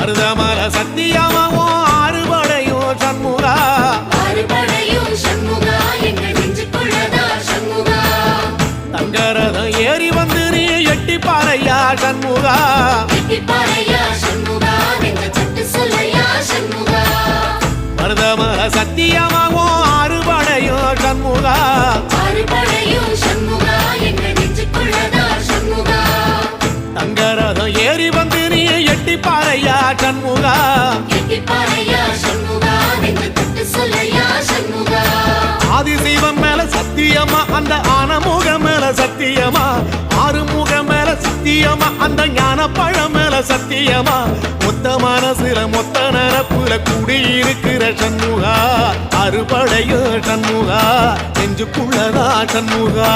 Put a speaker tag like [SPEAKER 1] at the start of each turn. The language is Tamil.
[SPEAKER 1] மருதமல சத்தியமாவோ அறுபடையும் சண்முகா தங்கரதம் ஏறி வந்து நீ எட்டி பாறையா சண்முகா மருதமல சத்தியமாவோ அறுபடையும் சண்முகா தங்கரதம் ஏறி வந்து நீ எட்டி பாறையா சண்முகா ஆதிசைவம் மேல சத்தியமா அந்த ஆனமுகம் மேல சத்தியமா ஆறுமுகம் மேல சத்தியமா அந்த ஞான பழம் மேல சத்தியமா மொத்த மனசுல மொத்த நரப்புல குடியிருக்கிற சண்முகா அறுபடையோ சண்முகா நெஞ்சுக்குள்ளதா சண்முகா